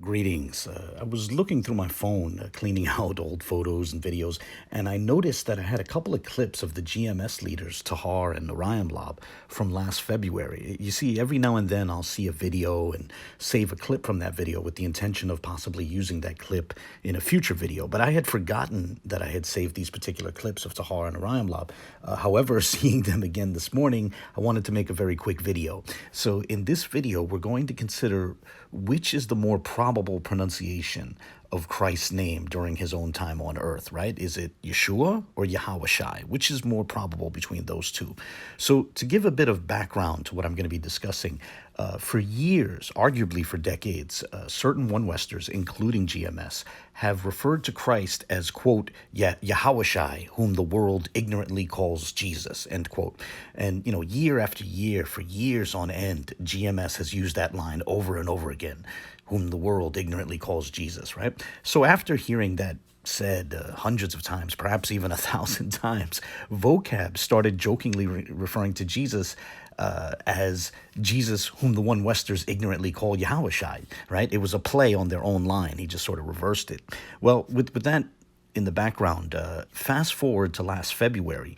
Greetings. I was looking through my phone, cleaning out old photos and videos, and I noticed that I had a couple of clips of the GMS leaders, Tahar and Rahlfs, from last February. You see, every now and then I'll see a video and save a clip from that video with the intention of possibly using that clip in a future video. But I had forgotten that I had saved these particular clips of Tahar and Rahlfs. However, seeing them again this morning, I wanted to make a very quick video. So in this video, we're going to consider which is the more probable pronunciation of Christ's name during his own time on earth, right? Is it Yeshua or Yahawashi? Which is more probable between those two? So to give a bit of background to what I'm going to be discussing, for years, arguably for decades, certain one-Westers, including GMS, have referred to Christ as, quote, Yahawashi, whom the world ignorantly calls Jesus, end quote. And, year after year, for years on end, GMS has used that line over and over again, whom the world ignorantly calls Jesus, right? So after hearing that said hundreds of times, perhaps even 1,000 times, Vocab started jokingly referring to Jesus as Jesus, whom the one-Westers ignorantly call Yahawashi, right? It was a play on their own line. He just sort of reversed it. Well, with that in the background, fast forward to last February,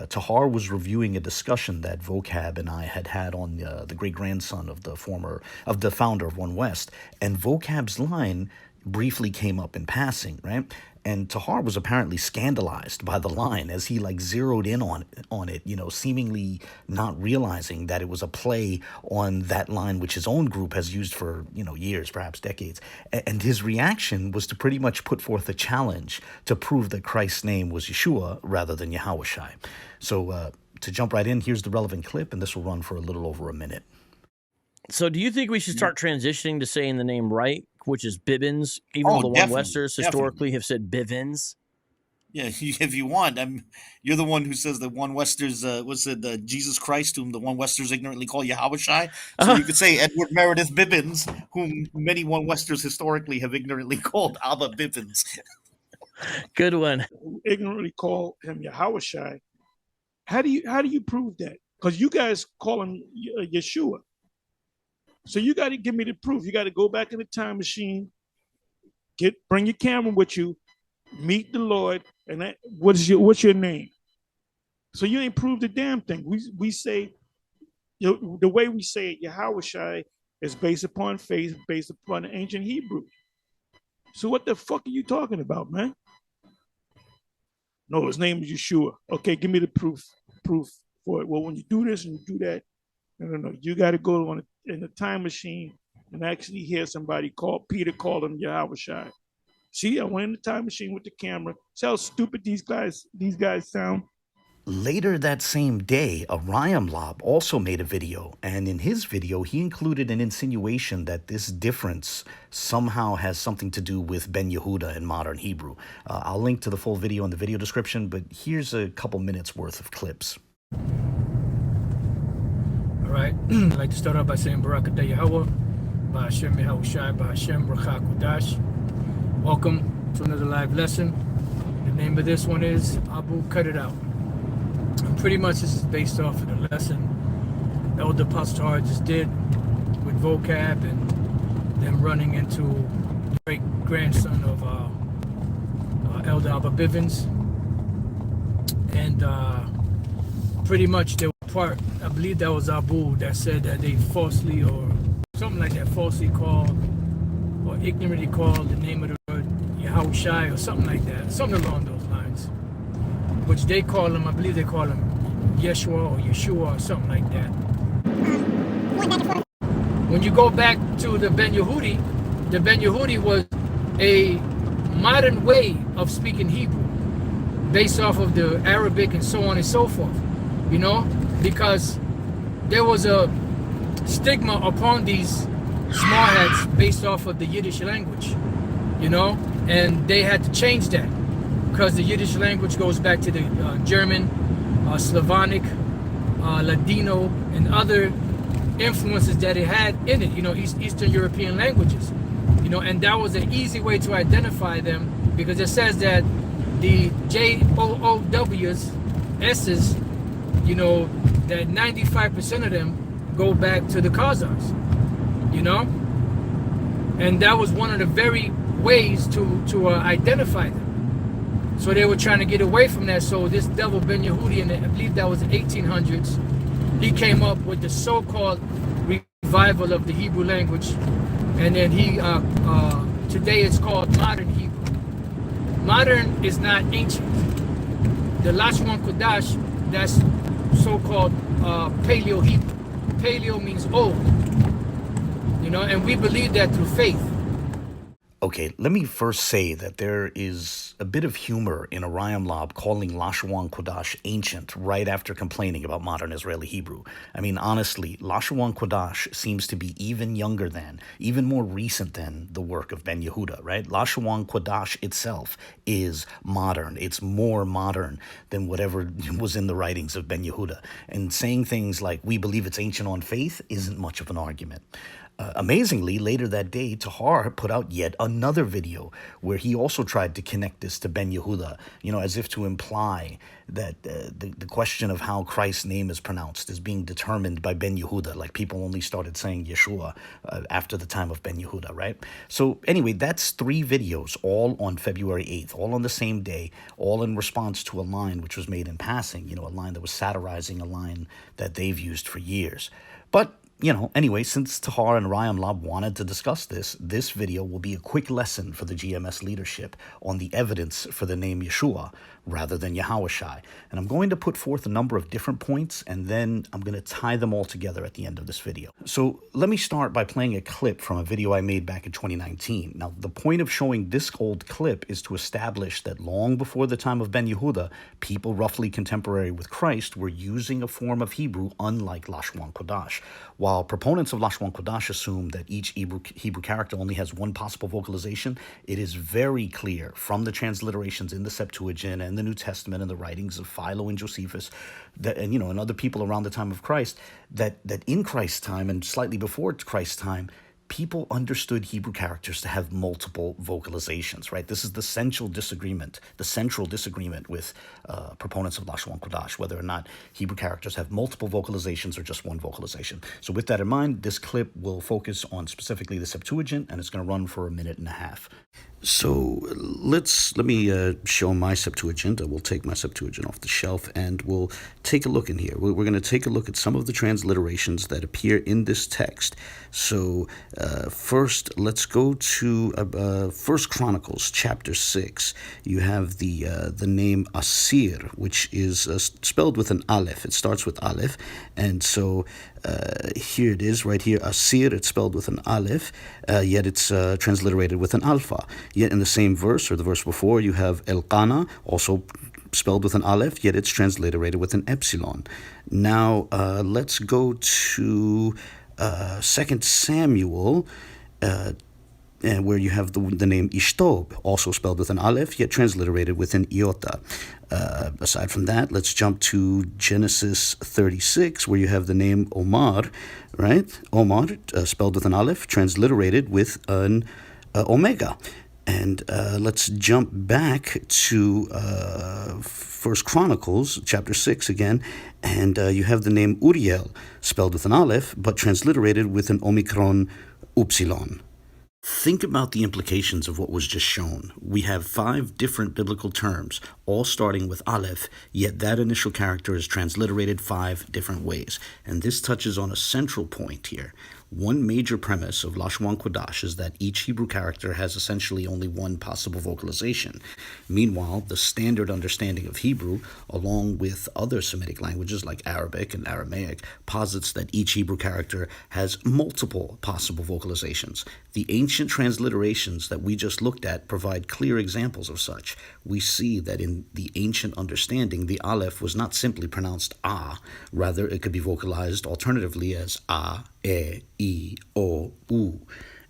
Tahar was reviewing a discussion that Vocab and I had on the great-grandson of the founder of One West, and Vocab's line briefly came up in passing, right? And Tahar was apparently scandalized by the line as he zeroed in on it, seemingly not realizing that it was a play on that line which his own group has used for, years, perhaps decades. And his reaction was to pretty much put forth a challenge to prove that Christ's name was Yeshua rather than Yahawashi. So to jump right in, here's the relevant clip, and this will run for a little over a minute. So do you think we should start transitioning to saying the name right, which is Bibbins, even though the one-Westers historically have said Bivens? Yeah, if you want. You're the one who says that one-Westers, Jesus Christ, whom the one-Westers ignorantly call Yahawashi. So you could say Edward Meredith Bibbins, whom many one-Westers historically have ignorantly called Abba Bivens. Good one. Ignorantly call him Yahawashi. How do you prove that? Because you guys call him Yeshua. So you got to give me the proof. You got to go back in the time machine, bring your camera with you, meet the Lord, and what's your name? So you ain't proved a damn thing. We say, the way we say it, Yahawashi is based upon faith, based upon the ancient Hebrew. So what the fuck are you talking about, man? No, his name is Yeshua. Okay, give me the proof for it. Well, when you do this and you do that, no. You got to go in the time machine and actually hear somebody Peter call him Yahawashi. See, I went in the time machine with the camera. See how stupid these guys sound? Later that same day, a Rahlfs also made a video, and in his video, he included an insinuation that this difference somehow has something to do with Ben Yehuda in modern Hebrew. I'll link to the full video in the video description, but here's a couple minutes worth of clips. All right, I'd like to start off by saying Barak Yahweh, Ba'ashem Yahawashi, Ba'ashem Quadash. Welcome to another live lesson. The name of this one is Ahbu, Cut It Out. And pretty much this is based off of the lesson the Elder Apostle Tahar just did with Vocab and them running into the great-grandson of Elder Abba Bivens. And pretty much they part, I believe that was Ahbu that said that they falsely or something like that, falsely called or ignorantly called the name of the Lord Yahawashi or something like that, something along those lines, which they call him, I believe they call him Yeshua or Yeshua or something like that. When you go back to the Ben Yehudi was a modern way of speaking Hebrew based off of the Arabic and so on and so forth, because there was a stigma upon these small heads based off of the Yiddish language, and they had to change that because the Yiddish language goes back to the German, Slavonic, Ladino, and other influences that it had in it, Eastern European languages, and that was an easy way to identify them because it says that the J-O-O-W's, S's, that 95% of them go back to the Khazars, And that was one of the very ways to identify them. So they were trying to get away from that. So this devil Ben Yehudi, and I believe that was in the 1800s, he came up with the so-called revival of the Hebrew language. And then today it's called modern Hebrew. Modern is not ancient. The Lashawan Quadash, that's so-called Paleo Hebrew. Paleo means old, and we believe that through faith. Okay, let me first say that there is a bit of humor in Orion Lob calling Lashawan Quadash ancient right after complaining about modern Israeli Hebrew. I mean, honestly, Lashawan Quadash seems to be even younger than, even more recent than the work of Ben Yehuda, right? Lashawan Quadash itself is modern. It's more modern than whatever was in the writings of Ben Yehuda. And saying things like, we believe it's ancient on faith, isn't much of an argument. Amazingly, later that day, Tahar put out yet another video where he also tried to connect this to Ben Yehuda, as if to imply that the question of how Christ's name is pronounced is being determined by Ben Yehuda, like people only started saying Yeshua after the time of Ben Yehuda, right? So anyway, that's 3 videos, all on February 8th, all on the same day, all in response to a line which was made in passing, a line that was satirizing a line that they've used for years. But anyway, since Tahar and Rayam Lab wanted to discuss this video will be a quick lesson for the GMS leadership on the evidence for the name Yeshua rather than Yahawashi. And I'm going to put forth a number of different points, and then I'm going to tie them all together at the end of this video. So let me start by playing a clip from a video I made back in 2019. Now, the point of showing this old clip is to establish that long before the time of Ben Yehuda, people roughly contemporary with Christ were using a form of Hebrew unlike Lashawan Quadash. While proponents of Lashawan Quadash assume that each Hebrew character only has one possible vocalization, it is very clear from the transliterations in the Septuaginta and the New Testament and the writings of Philo and Josephus that, and other people around the time of Christ, that in Christ's time and slightly before Christ's time, people understood Hebrew characters to have multiple vocalizations, right? This is the central disagreement with proponents of Lashawan Quadash, whether or not Hebrew characters have multiple vocalizations or just one vocalization. So with that in mind, this clip will focus on specifically the Septuagint, and it's going to run for 1.5 minutes. So let me show my Septuaginta. We'll take my Septuagint off the shelf and we'll take a look in here. We're going to take a look at some of the transliterations that appear in this text. So first, let's go to 1 Chronicles chapter 6. You have the name Asir, which is spelled with an aleph. It starts with aleph, and so here it is right here, Asir. It's spelled with an aleph, yet it's transliterated with an alpha. Yet in the same verse, or the verse before, you have Elkanah, also spelled with an aleph, yet it's transliterated with an epsilon. Now, let's go to 2 Samuel, where you have the name Ishtob, also spelled with an aleph, yet transliterated with an iota. Aside from that, let's jump to Genesis 36, where you have the name Omar, right? Omar, spelled with an aleph, transliterated with an omega. And let's jump back to 1 Chronicles chapter 6 again, and you have the name Uriel, spelled with an aleph, but transliterated with an omicron upsilon. Think about the implications of what was just shown. We have 5 different biblical terms, all starting with aleph, yet that initial character is transliterated 5 different ways. And this touches on a central point here. One major premise of Lashawan Quadash is that each Hebrew character has essentially only one possible vocalization. Meanwhile, the standard understanding of Hebrew, along with other Semitic languages like Arabic and Aramaic, posits that each Hebrew character has multiple possible vocalizations. The ancient transliterations that we just looked at provide clear examples of such. We see that in the ancient understanding, the aleph was not simply pronounced ah, rather it could be vocalized alternatively as ah, e, o, u,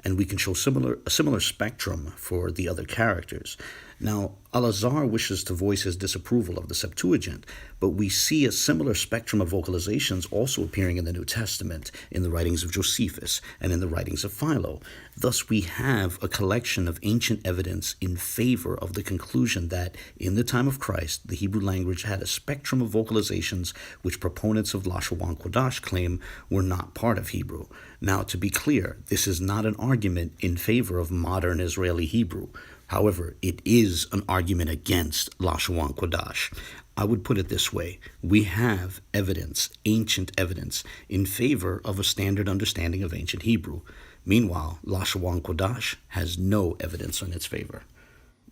and we can show a similar spectrum for the other characters. Now, Al-Azhar wishes to voice his disapproval of the Septuagint, but we see a similar spectrum of vocalizations also appearing in the New Testament, in the writings of Josephus, and in the writings of Philo. Thus, we have a collection of ancient evidence in favor of the conclusion that, in the time of Christ, the Hebrew language had a spectrum of vocalizations which proponents of Lashawan Quadash claim were not part of Hebrew. Now, to be clear, this is not an argument in favor of modern Israeli Hebrew. However, it is an argument against Lashawan Quadash. I would put it this way. We have evidence, ancient evidence, in favor of a standard understanding of ancient Hebrew. Meanwhile, Lashawan Quadash has no evidence in its favor.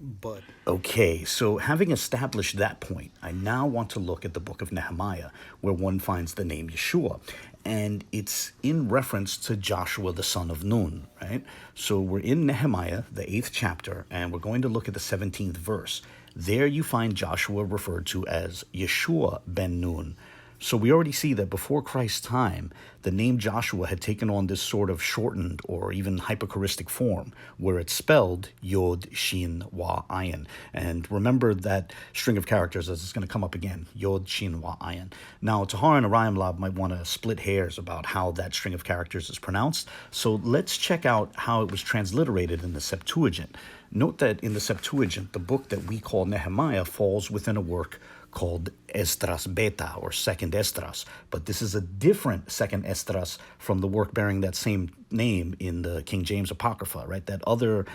But okay, so having established that point, I now want to look at the book of Nehemiah, where one finds the name Yeshua. And it's in reference to Joshua, the son of Nun, right? So we're in Nehemiah, the 8th chapter, and we're going to look at the 17th verse. There you find Joshua referred to as Yeshua ben Nun. So we already see that before Christ's time, the name Joshua had taken on this sort of shortened or even hyperchoristic form, where it's spelled Yod, Shin, Wa, Ayin. And remember that string of characters as it's going to come up again, Yod, Shin, Wa, Ayin. Now, Tahar and Orion Lab might want to split hairs about how that string of characters is pronounced. So let's check out how it was transliterated in the Septuagint. Note that in the Septuagint, the book that we call Nehemiah falls within a work called Esdras Beta, or Second Esdras. But this is a different Second Esdras from the work bearing that same name in the King James Apocrypha, right? That other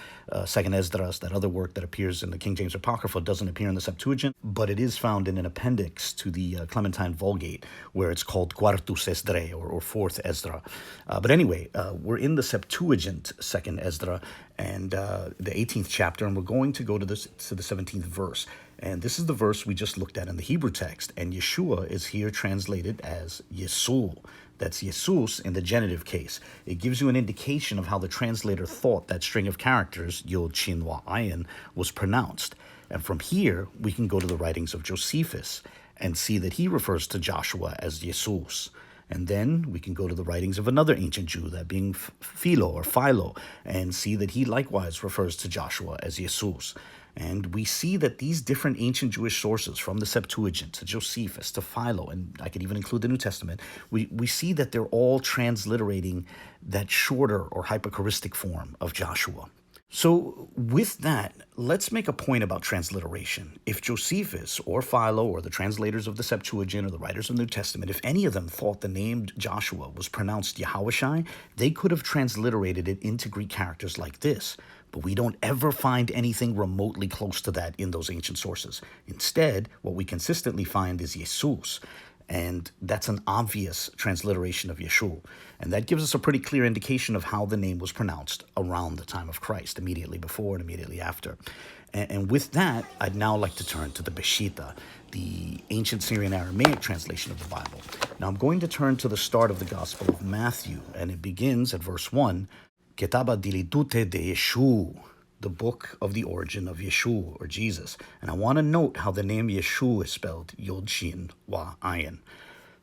Second Esdras, that other work that appears in the King James Apocrypha doesn't appear in the Septuagint, but it is found in an appendix to the Clementine Vulgate, where it's called Quartus Esdre, or Fourth Esdra. But anyway, we're in the Septuagint Second Esdra, and the 18th chapter, and we're going to go to the 17th verse. And this is the verse we just looked at in the Hebrew text. And Yeshua is here translated as Yesu. That's Jesus in the genitive case. It gives you an indication of how the translator thought that string of characters, Yod, Shin, Wa, Ayin, was pronounced. And from here, we can go to the writings of Josephus and see that he refers to Joshua as Jesus. And then we can go to the writings of another ancient Jew, that being Philo, and see that he likewise refers to Joshua as Jesus. And we see that these different ancient Jewish sources, from the Septuagint to Josephus to Philo, and I could even include the New Testament, we see that they're all transliterating that shorter or hyperchoristic form of Joshua. So with that, let's make a point about transliteration. If Josephus or Philo or the translators of the Septuagint or the writers of the New Testament, if any of them thought the name Joshua was pronounced Yahawashi, they could have transliterated it into Greek characters like this. But we don't ever find anything remotely close to that in those ancient sources. Instead, what we consistently find is Jesus. And that's an obvious transliteration of Yeshua. And that gives us a pretty clear indication of how the name was pronounced around the time of Christ, immediately before and immediately after. And with that, I'd now like to turn to the Peshitta, the ancient Syrian Aramaic translation of the Bible. Now I'm going to turn to the start of the Gospel of Matthew, and it begins at verse 1, Ketaba dilitute de Yeshu, the book of the origin of Yeshua, or Jesus. And I want to note how the name Yeshua is spelled Yod Shin Wa Ayin.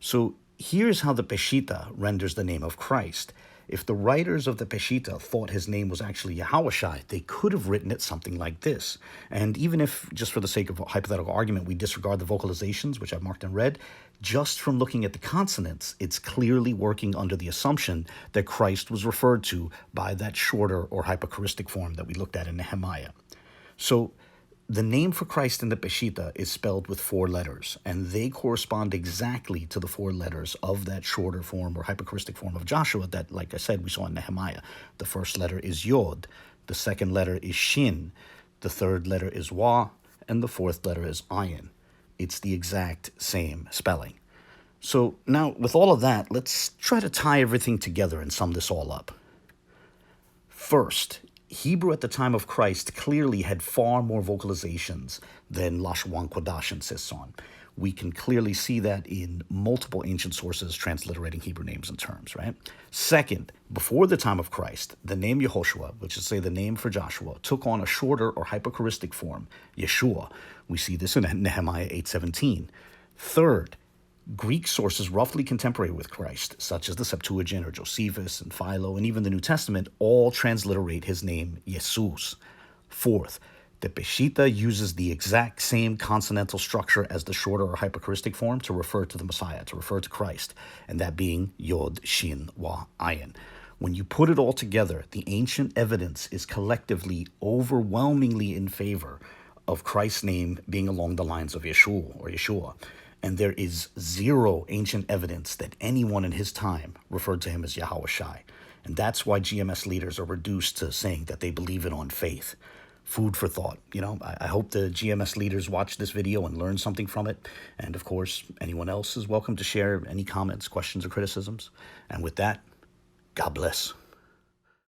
So here's how the Peshitta renders the name of Christ. If the writers of the Peshitta thought his name was actually Yahawashi, they could have written it something like this. And even if, just for the sake of hypothetical argument, we disregard the vocalizations, which I've marked in red, just from looking at the consonants, it's clearly working under the assumption that Christ was referred to by that shorter or hyperchoristic form that we looked at in Nehemiah. So the name for Christ in the Peshitta is spelled with 4 letters, and they correspond exactly to the 4 letters of that shorter form or hyperchoristic form of Joshua that, like I said, we saw in Nehemiah. The first letter is Yod, the second letter is Shin, the third letter is Wa, and the fourth letter is Ayin. It's the exact same spelling. So now, with all of that, let's try to tie everything together and sum this all up. First, Hebrew at the time of Christ clearly had far more vocalizations than Lashawan Quadash insists on. We can clearly see that in multiple ancient sources transliterating Hebrew names and terms, right? Second, before the time of Christ, the name Yehoshua, which is, say, the name for Joshua, took on a shorter or hyperchoristic form, Yeshua. We see this in Nehemiah 8:17. Third, Greek sources roughly contemporary with Christ, such as the Septuagint or Josephus and Philo and even the New Testament, all transliterate his name Jesus. Fourth, The Peshitta uses the exact same consonantal structure as the shorter or hyperchoristic form to refer to the Messiah, to refer to Christ, and that being Yod, Shin, Wa, Ayin. When you put it all together, the ancient evidence is collectively overwhelmingly in favor of Christ's name being along the lines of Yeshua. And there is zero ancient evidence that anyone in his time referred to him as Yahawashi. And that's why GMS leaders are reduced to saying that they believe it on faith. Food for thought. I hope the GMS leaders watch this video and learn something from it. And of course, anyone else is welcome to share any comments, questions, or criticisms. And with that, God bless.